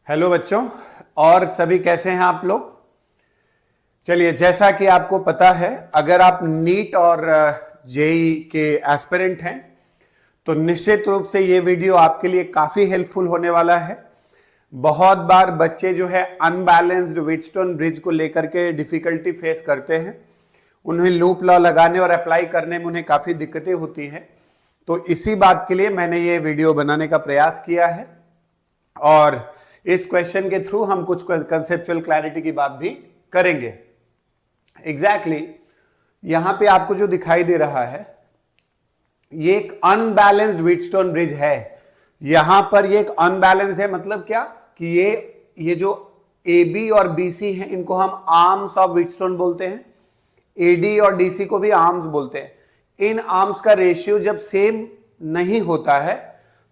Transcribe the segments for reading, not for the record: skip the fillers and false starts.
Hello बच्चों, और सभी कैसे हैं आप लोग। चलिए, जैसा कि आपको पता है, अगर आप नीट और जेई के एस्पिरेंट हैं तो निश्चित रूप से ये वीडियो आपके लिए काफी हेल्पफुल होने वाला है। बहुत बार बच्चे जो है अनबैलेंस्ड व्हीटस्टोन ब्रिज को लेकर के डिफिकल्टी फेस करते हैं। उन्हें लूप लॉ लगाने और अप्लाई करने में उन्हें काफी दिक्कतें होती हैं। तो इसी बात के लिए मैंने ये वीडियो बनाने का प्रयास किया है और इस क्वेश्चन के थ्रू हम कुछ कंसेप्चुअल क्लैरिटी की बात भी करेंगे। एग्जैक्टली यहां पे आपको जो दिखाई दे रहा है ये एक अनबैलेंस्ड व्हीटस्टोन ब्रिज है। यहां पर ये एक अनबैलेंस्ड है, मतलब क्या कि ये जो AB और BC हैं इनको हम आर्म्स ऑफ व्हीटस्टोन बोलते हैं। AD और DC को भी आर्म्स बोलते हैं। इन आर्म्स का रेशियो जब सेम नहीं होता है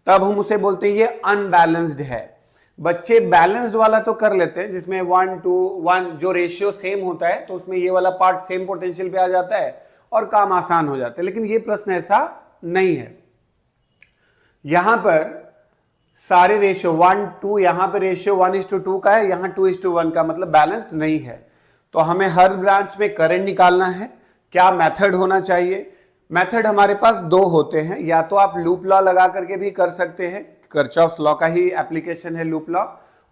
तब हम उसे बोलते हैं ये अनबैलेंस्ड है। बच्चे बैलेंस्ड वाला तो कर लेते हैं जिसमें 1 to 1 जो रेशियो सेम होता है तो उसमें ये वाला पार्ट सेम पोटेंशियल पे आ जाता है और काम आसान हो जाता है। लेकिन ये प्रश्न ऐसा नहीं है। यहां पर सारे रेशियो 1 2, यहां पर रेशियो 1:2 का है, यहां 2:1 का, मतलब बैलेंस्ड नहीं है। तो हमें हर ब्रांच में करंट निकालना है। क्या मेथड होना चाहिए? मेथड हमारे पास दो होते हैं। या तो आप लूप लॉ लगा करके भी कर सकते हैं, किरचॉफ्स लॉ का ही एप्लीकेशन है लूप लॉ,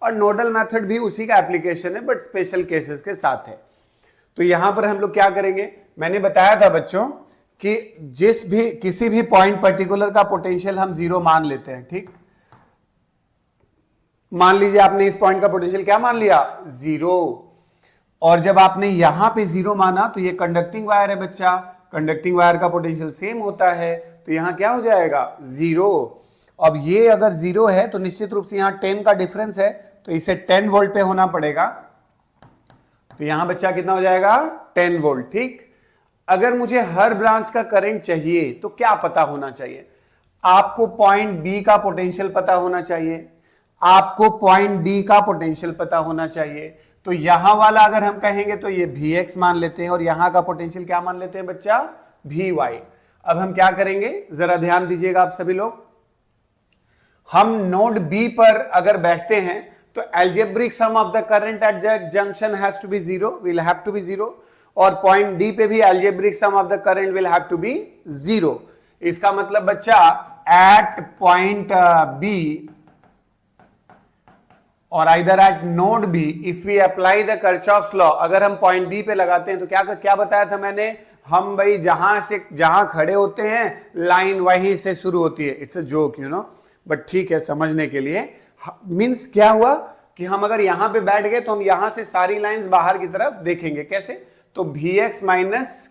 और नोडल मेथड भी उसी का एप्लीकेशन है बट स्पेशल केसेस के साथ है। तो यहां पर हम लोग क्या करेंगे, मैंने बताया था बच्चों कि किसी भी पॉइंट पर्टिकुलर का पोटेंशियल हम 0 मान लेते हैं। ठीक, मान लीजिए आपने इस पॉइंट का पोटेंशियल क्या मान लिया, 0। और जब आपने यहां पे 0 माना तो ये कंडक्टिंग वायर है बच्चा, कंडक्टिंग वायर का पोटेंशियल सेम होता है, तो यहां क्या हो जाएगा, 0। अब ये अगर 0 है तो निश्चित रूप से यहां 10 का डिफरेंस है, तो इसे 10 वोल्ट पे होना पड़ेगा। तो यहां बच्चा कितना हो जाएगा, 10 वोल्ट। ठीक, अगर मुझे हर ब्रांच का करंट चाहिए तो क्या पता होना चाहिए? आपको पॉइंट B का पोटेंशियल पता होना चाहिए, आपको पॉइंट D का पोटेंशियल पता होना चाहिए। तो यहां वाला अगर हम कहेंगे तो ये Vx मान लेते हैं और यहां का पोटेंशियल क्या मान लेते हैं बच्चा, Vy। अब हम क्या करेंगे, जरा ध्यान दीजिएगा आप सभी लोग। हम नोड B पर अगर बैठते हैं तो algebraic sum of the current at that junction has to be 0, will have to be 0, और पॉइंट D पे भी algebraic sum of the current will have to be 0। इसका मतलब बच्चा एट पॉइंट B और either at node B if we apply the Kirchhoff's law, अगर हम point B पे लगाते हैं तो क्या बताया था मैंने, हम भाई जहां खड़े होते हैं लाइन वहीं से शुरू होती है। It's a joke you know, but ठीक है समझने के लिए। मींस क्या हुआ कि हम अगर यहां पे बैठ गए तो हम यहां से सारी लाइंस बाहर की तरफ देखेंगे। कैसे? तो Vx माइनस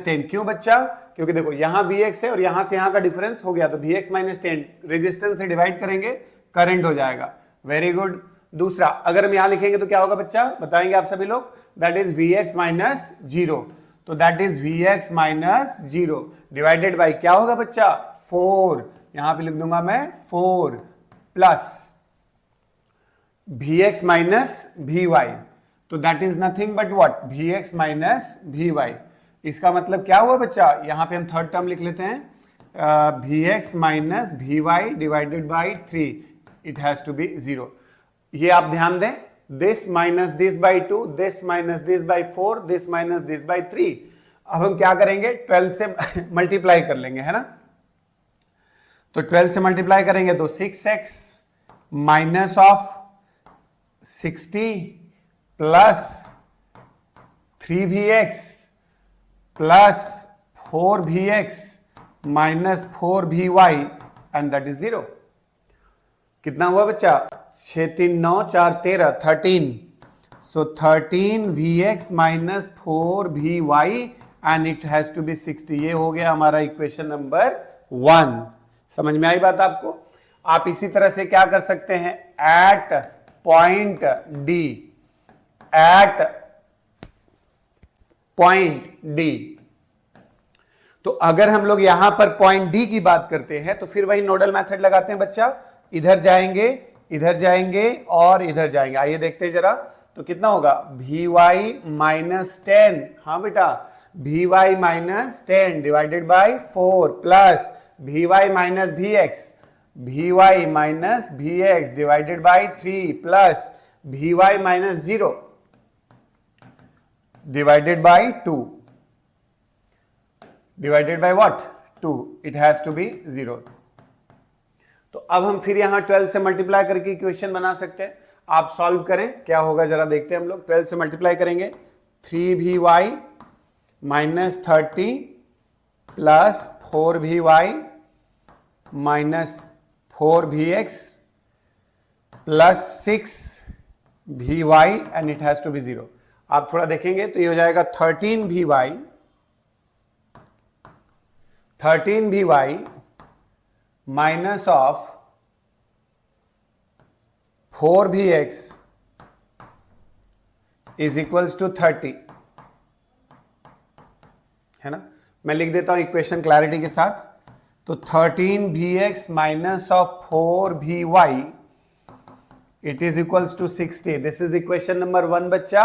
10। क्यों बच्चा? क्योंकि देखो यहां Vx है और यहां से यहां का डिफरेंस हो गया, तो Vx माइनस 10 रेजिस्टेंस से डिवाइड करेंगे, करंट हो जाएगा। Very good. दूसरा, अगर हम यहां लिखेंगे तो क्या होगा बच्चा, बताएंगे आप सभी लोग, दैट इज Vx माइनस 0। तो that is Vx minus 0 divided by क्या होगा बच्चा, 4। यहां पे लिख दूंगा मैं 4 प्लस Vx माइनस Vy। तो that is nothing but what, Vx minus Vy। इसका मतलब क्या हुआ बच्चा, यहां पे हम थर्ड टर्म लिख लेते हैं, Vx minus Vy divided by 3, it has to be 0। ये आप ध्यान दें, this minus this by 2, this minus this by 4, this minus this by 3। अब हम क्या करेंगे, 12 से मल्टीप्लाई कर लेंगे, है ना। तो 12 से मल्टीप्लाई करेंगे तो 6x minus of 60 plus 3Vx plus 4Vx minus 4Vy and that is 0। कितना हुआ बच्चा, 6 3 9 4 13, 13। So 13 Vx minus 4Vy and it has to be 60। ये हो गया हमारा इक्वेशन नंबर 1। समझ में आई बात आपको? आप इसी तरह से क्या कर सकते हैं, at point D, at point D। तो अगर हम लोग यहां पर पॉइंट D की बात करते हैं तो फिर वही नोडल मेथड लगाते हैं बच्चा, इधर जाएंगे, इधर जाएंगे और इधर जाएंगे। आइए देखते हैं जरा, तो कितना होगा, Vy माइनस 10, हाँ बेटा, Vy minus 10 divided by 4 plus Vy minus Vx Vy minus Vx divided by 3 plus Vy minus 0 divided by 2 divided by what 2, it has to be 0। तो अब हम फिर यहां 12 से मल्टीप्लाई करके इक्वेशन बना सकते हैं। आप सॉल्व करें, क्या होगा जरा देखते हैं हम लोग। 12 से मल्टीप्लाई करेंगे 3Vy minus 30 plus 4Vy minus 4Vx plus 6Vy and it has to be 0। आप थोड़ा देखेंगे तो ये हो जाएगा 13Vy minus of 4Vx is equals to 30, है ना। मैं लिख देता हूं इक्वेशन क्लैरिटी के साथ। तो 13Vx minus of 4Vy it is equals to 60। This is equation number 1 बच्चा,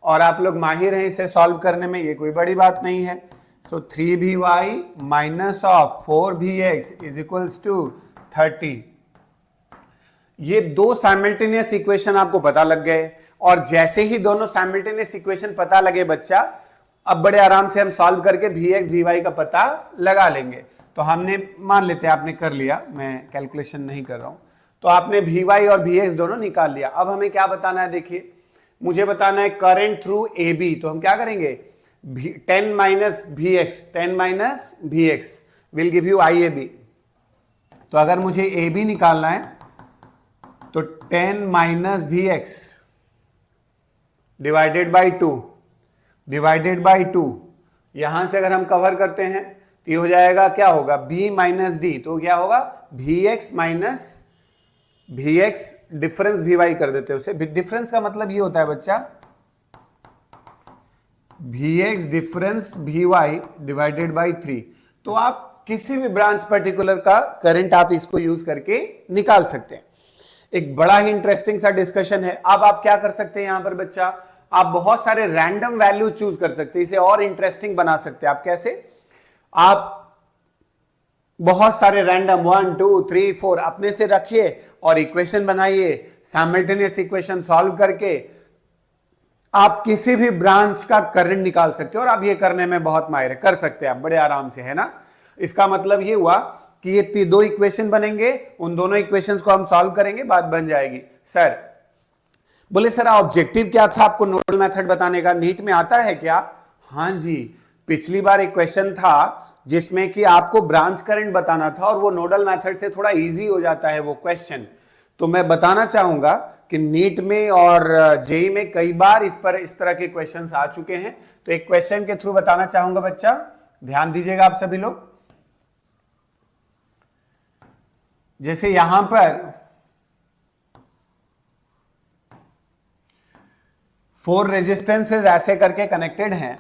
और आप लोग माहिर हैं इसे सॉल्व करने में, ये कोई बड़ी बात नहीं है। So 3Vy minus of 4Vx is equals to 30। ये दो साइमल्टेनियस इक्वेशन आपको पता लग गए, और जैसे ही दोनों साइमल्टेनियस इक्वेशन पता लगे बच्चा, अब बड़े आराम से हम सॉल्व करके Vx Vy का पता लगा लेंगे। तो हमने मान लेते हैं आपने कर लिया, मैं कैलकुलेशन नहीं कर रहा हूं। तो आपने Vy और Vx दोनों निकाल लिया। अब हमें क्या बताना है, देखिए मुझे बताना है करंट थ्रू AB। तो हम क्या करेंगे, 10 minus Vx will give you IAB। तो अगर मुझे AB निकालना है तो 10 माइनस Vx डिवाइडेड बाई 2, यहां से अगर हम कवर करते हैं तो ये हो जाएगा, क्या होगा, B माइनस D। तो क्या होगा, Vx minus Vx difference Vy कर देते हैं उसे। डिफरेंस का मतलब ये होता है बच्चा Vx difference Vy divided by 3। तो आप किसी भी ब्रांच पर्टिकुलर का करंट आप इसको यूज करके निकाल सकते हैं। एक बड़ा ही इंटरेस्टिंग सा डिस्कशन है। अब आप क्या कर सकते हैं यहां पर बच्चा, आप बहुत सारे रैंडम वैल्यू चूज कर सकते हैं, इसे और इंटरेस्टिंग बना सकते हैं। आप कैसे, आप बहुत सारे रैंडम 1 2 3 4 अपने से रखिए और इक्वेशन बनाइए। साइमल्टेनियस इक्वेशन सॉल्व करके आप किसी भी ब्रांच का करंट निकाल सकते हो, और आप ये करने में बहुत माहिर है, कर सकते हैं आप बड़े आराम से, है ना। इसका मतलब ये हुआ कि ये दो इक्वेशन बनेंगे, उन दोनों इक्वेशंस को हम सॉल्व करेंगे, बात बन जाएगी। सर बोले सर ऑब्जेक्टिव क्या था आपको नोडल मेथड बताने का, नीट में आता है क्या? हाँ जी, पिछली बार एक क्वेश्चन था जिसमें कि आपको ब्रांच करंट बताना था, और वो नोडल मेथड से थोड़ा इजी हो जाता है वो क्वेश्चन। तो मैं बताना चाहूंगा कि नीट में और जेई में कई बार इस तरह के क्वेश्चंस आ चुके हैं। तो एक क्वेश्चन के थ्रू बताना चाहूंगा बच्चा, ध्यान दीजिएगा आप सभी लोग। जैसे यहां पर 4 रेजिस्टेंसेज ऐसे करके कनेक्टेड हैं,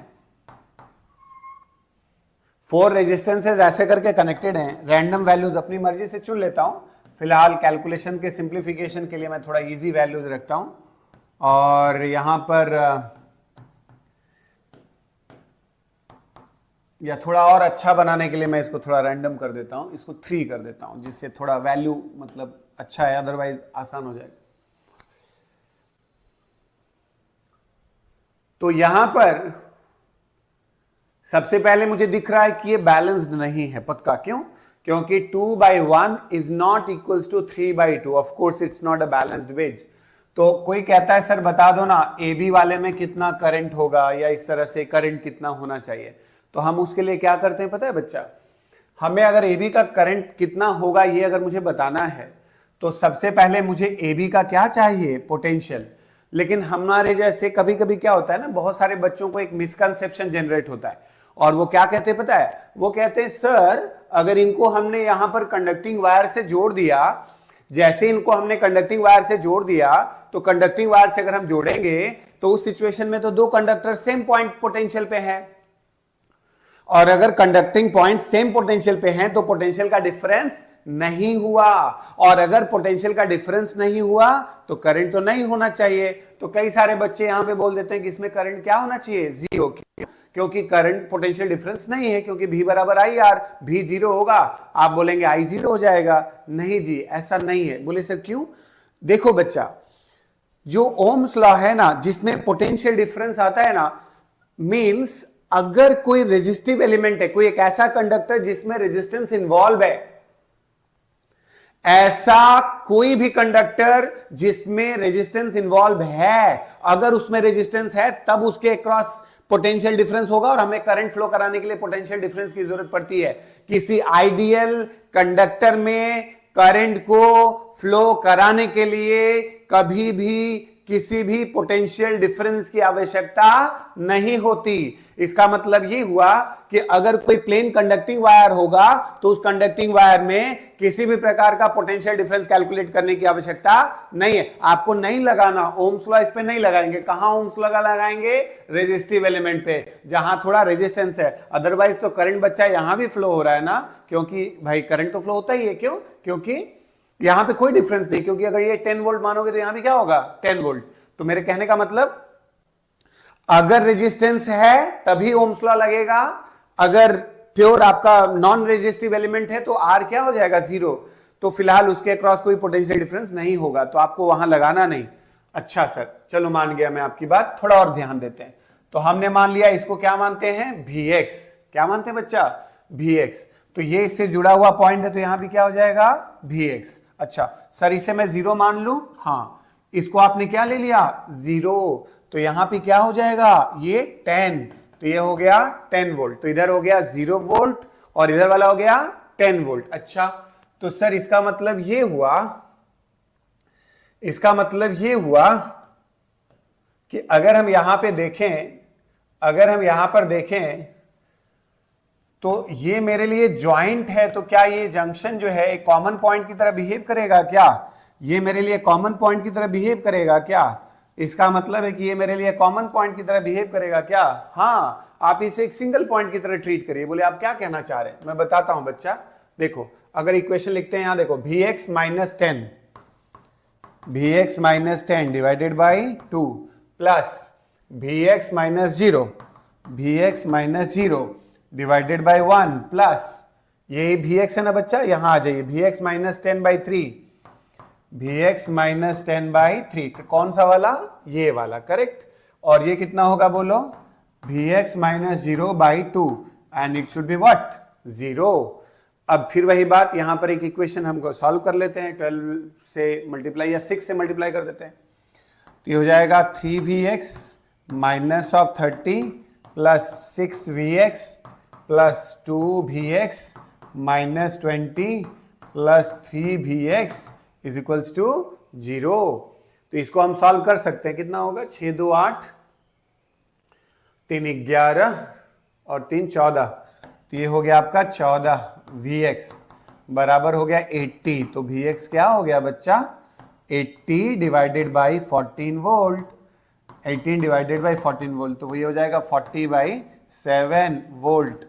4 रेजिस्टेंसेज ऐसे करके कनेक्टेड हैं। रैंडम वैल्यूज अपनी मर्जी से चुन लेता हूं, फिलहाल कैलकुलेशन के सिंप्लीफिकेशन के लिए मैं थोड़ा इजी वैल्यूज रखता हूं। और यहां पर या थोड़ा और अच्छा बनाने के लिए मैं इसको थोड़ा रैंडम कर देता हूं, इसको 3 कर देता हूं, जिससे थोड़ा वैल्यू मतलब अच्छा है, अदरवाइज आसान हो जाएगा। तो यहां पर सबसे पहले मुझे दिख रहा है कि ये बैलेंस्ड नहीं है, पक्का। क्यों? क्योंकि 2/1 is not equals to 3/2। Of course it's not a balanced wedge. तो कोई कहता है सर बता दो ना AB वाले में कितना करंट होगा, या इस तरह से करंट कितना होना चाहिए। तो हम उसके लिए क्या करते हैं पता है बच्चा, हमें अगर AB का करंट कितना होगा ये अगर मुझे बताना है, तो सबसे पहले मुझे AB का क्या चाहिए, पोटेंशियल। लेकिन हमारे जैसे कभी कभी क्या होता है ना, बहुत सारे बच्चों को एक मिसकंसेप्शन जनरेट होता है, और वो क्या कहते हैं पता है, वो कहते हैं सर अगर इनको हमने यहां पर कंडक्टिंग वायर से जोड़ दिया, जैसे इनको हमने कंडक्टिंग वायर से जोड़ दिया, तो कंडक्टिंग वायर से अगर हम जोड़ेंगे तो उस सिचुएशन में तो दो कंडक्टर सेम पॉइंट पोटेंशियल पे हैं, और अगर कंडक्टिंग पॉइंट सेम पोटेंशियल पे हैं तो पोटेंशियल का डिफरेंस नहीं हुआ, और अगर पोटेंशियल का डिफरेंस नहीं हुआ तो करंट तो नहीं होना चाहिए। तो कई सारे बच्चे यहां पे बोल देते हैं कि इसमें करंट क्या होना चाहिए, 0। क्योंकि करंट पोटेंशियल डिफरेंस नहीं है, क्योंकि V बराबर आई आर, V जीरो होगा, आप बोलेंगे I जीरो हो जाएगा। नहीं जी, ऐसा नहीं है। बोले सर क्यों? देखो बच्चा, जो ओम्स लॉ है ना, जिसमें पोटेंशियल डिफरेंस आता है ना, मींस अगर कोई रेजिस्टिव एलिमेंट है, कोई एक ऐसा कंडक्टर जिसमें रेजिस्टेंस इन्वॉल्व है, ऐसा कोई भी कंडक्टर जिसमें रेजिस्टेंस इन्वॉल्व है, अगर उसमें रेजिस्टेंस है तब उसके अक्रॉस पोटेंशियल डिफरेंस होगा और हमें करंट फ्लो कराने के लिए पोटेंशियल डिफरेंस की जरूरत पड़ती है। किसी आइडियल कंडक्टर में करंट को फ्लो कराने के लिए कभी भी किसी भी पोटेंशियल डिफरेंस की आवश्यकता नहीं होती। इसका मतलब ये हुआ कि अगर कोई प्लेन कंडक्टिंग वायर होगा तो उस कंडक्टिंग वायर में किसी भी प्रकार का पोटेंशियल डिफरेंस कैलकुलेट करने की आवश्यकता नहीं है। आपको नहीं लगाना, ओम्स लॉ इस पे नहीं लगाएंगे। कहां ओम्स लॉ लगाएंगे? रेजिस्टिव एलिमेंट पे, जहां थोड़ा रेजिस्टेंस है। अदरवाइज तो करंट बच्चा यहां भी फ्लो हो रहा है ना, क्योंकि भाई करंट तो फ्लो होता ही है। क्यों? क्योंकि यहां पे कोई डिफरेंस नहीं, क्योंकि अगर ये 10 वोल्ट मानोगे तो यहां भी क्या होगा? 10 वोल्ट। तो मेरे कहने का मतलब, अगर रेजिस्टेंस है तभी ओम्स लॉ लगेगा, अगर प्योर आपका नॉन रेजिस्टिव एलिमेंट है तो आर क्या हो जाएगा? जीरो। तो फिलहाल उसके अक्रॉस कोई पोटेंशियल डिफरेंस नहीं होगा, तो आपको वहां लगाना नहीं। अच्छा सर, चलो मान गया मैं आपकी बात, थोड़ा और ध्यान देते हैं। तो हमने मान लिया, इसको क्या मानते हैं? Vx। क्या मानते हैं बच्चा? Vx। तो ये इससे जुड़ा हुआ पॉइंट है, तो यहां भी क्या हो जाएगा? Vx। अच्छा सर, इसे मैं जीरो मान लूं? हाँ, इसको आपने क्या ले लिया? जीरो। तो यहां पे क्या हो जाएगा? ये 10, तो ये हो गया 10 वोल्ट। तो इधर हो गया 0 वोल्ट और इधर वाला हो गया 10 वोल्ट। अच्छा, तो सर इसका मतलब ये हुआ, इसका मतलब ये हुआ कि अगर हम यहां पे देखें, अगर हम यहां पर देखें तो ये मेरे लिए ज्वाइंट है, तो क्या ये जंक्शन जो है एक कॉमन पॉइंट की तरह बिहेव करेगा क्या? ये मेरे लिए कॉमन पॉइंट की तरह बिहेव करेगा क्या? इसका मतलब है कि ये मेरे लिए कॉमन पॉइंट की तरह बिहेव करेगा क्या? हाँ, आप इसे एक सिंगल पॉइंट की तरह ट्रीट करिए। बोले आप क्या कहना चाह रहे हैं? मैं बताता हूं बच्चा। देखो, अगर इक्वेशन लिखते हैं, यहां देखो, Vx minus 10, Vx minus 10 divided by 2 plus Vx minus 0, Vx minus 0 divided by 1 plus ये Vx है ना बच्चा, यहां आ जाइए, Vx minus 10 by 3, Vx minus 10 by 3, कौन सा वाला? ये वाला, करेक्ट। और ये कितना होगा बोलो? Vx minus 0 by 2 and it should be what? 0। अब फिर वही बात, यहां पर एक इक्वेशन हमको सॉल्व कर लेते हैं, 12 से मल्टीप्लाई या 6 से मल्टीप्लाई कर देते हैं। तो ये हो जाएगा 3Vx minus of 30 plus 6Vx plus 2Vx minus 20 plus 3Vx is equals to 0। तो इसको हम सॉल्व कर सकते हैं। कितना होगा? 6 2 8, 3 11 और 3 14। तो ये हो गया आपका 14 Vx बराबर हो गया 80। तो Vx क्या हो गया बच्चा? 80 divided by 14 volt, 18 divided by 14 volt, तो ये हो जाएगा 40/7 वोल्ट,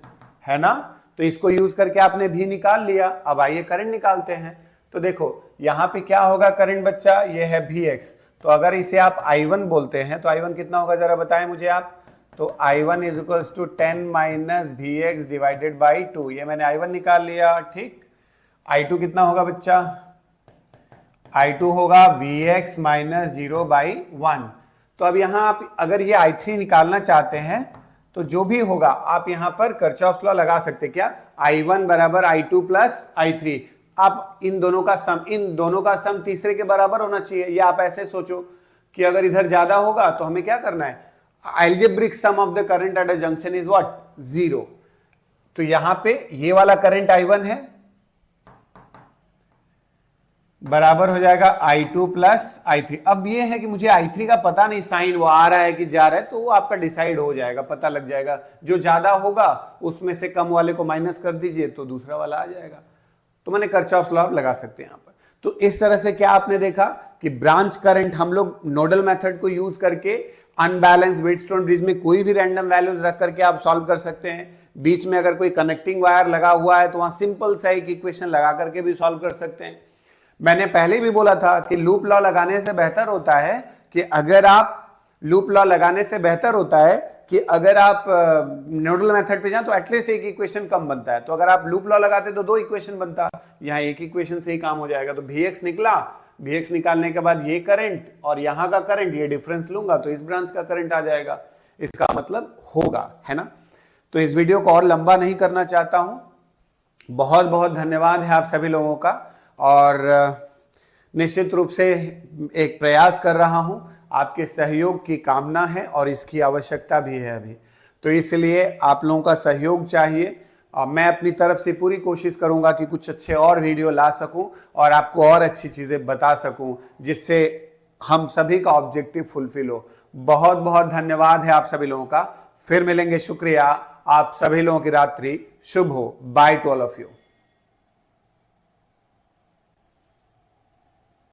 है ना? तो इसको यूज करके आपने भी निकाल लिया। अब आइए करंट निकालते हैं। तो देखो यहां पे क्या होगा करंट बच्चा? ये है Vx। तो अगर इसे आप I1 बोलते हैं तो I1 कितना होगा जरा बताएं मुझे आप। तो I1 is equals to 10 minus Vx divided by 2। ये मैंने I1 निकाल लिया, ठीक। I2 कितना होगा बच्चा? I2 होगा Vx माइनस 0 बाई 1। तो अब यहां आप अगर ये I3 निकालना चाहते हैं तो जो भी होगा आप यहां पर किरचॉफ्स लॉ लगा सकते। क्या? I1 बराबर I2 प्लस I3। आप इन दोनों का सम तीसरे के बराबर होना चाहिए। या आप ऐसे सोचो कि अगर इधर ज्यादा होगा तो हमें क्या करना है? Algebraic sum of the current at a junction is what? 0। तो यहां पे ये वाला करंट I1 है, बराबर हो जाएगा I2 प्लस I3। अब ये है कि मुझे I3 का पता नहीं, साइन वो आ रहा है कि जा रहा है, तो वो आपका डिसाइड हो जाएगा, पता लग जाएगा। जो ज्यादा होगा उसमें से कम वाले को माइनस कर दीजिए तो दूसरा वाला आ जाएगा। तो मैंने किरचॉफ्स लॉ लगा सकते हैं यहां पर। तो इस तरह से क्या आपने देखा कि ब्रांच करंट हम लोग नोडल मेथड को यूज करके अनबैलेंस व्हीटस्टोन ब्रिज में कोई भी रैंडम वैल्यूज रख करके आप सॉल्व कर सकते हैं। बीच में अगर कोई कनेक्टिंग वायर लगा हुआ है तो वहां सिंपल सा एक इक्वेशन लगा करके भी सॉल्व कर सकते हैं। मैंने पहले भी बोला था कि लूप लॉ लगाने से बेहतर होता है कि अगर आप लूप लॉ लगाने से बेहतर होता है कि अगर आप नोडल मेथड पे जाएं तो एटलीस्ट एक इक्वेशन कम बनता है। तो अगर आप लूप लॉ लगाते तो 2 इक्वेशन बनता, यहाँ एक इक्वेशन से ही काम हो जाएगा। तो Vx निकला, Vx निकालने के बाद ये करंट और यहां का करंट, ये डिफरेंस लूंगा तो इस ब्रांच का करंट आ जाएगा, इसका मतलब होगा, है ना। तो इस वीडियो को और लंबा नहीं करना चाहता हूं। बहुत बहुत धन्यवाद है आप सभी लोगों का, और निश्चित रूप से एक प्रयास कर रहा हूं, आपके सहयोग की कामना है और इसकी आवश्यकता भी है अभी। तो इसलिए आप लोगों का सहयोग चाहिए। मैं अपनी तरफ से पूरी कोशिश करूंगा कि कुछ अच्छे और वीडियो ला सकूं और आपको और अच्छी चीजें बता सकूं, जिससे हम सभी का ऑब्जेक्टिव फुलफिल हो। बहुत बहुत धन्यवाद है आप सभी लोगों का। फिर मिलेंगे, शुक्रिया। आप सभी लोगों की रात्रि शुभ हो। By two all of you.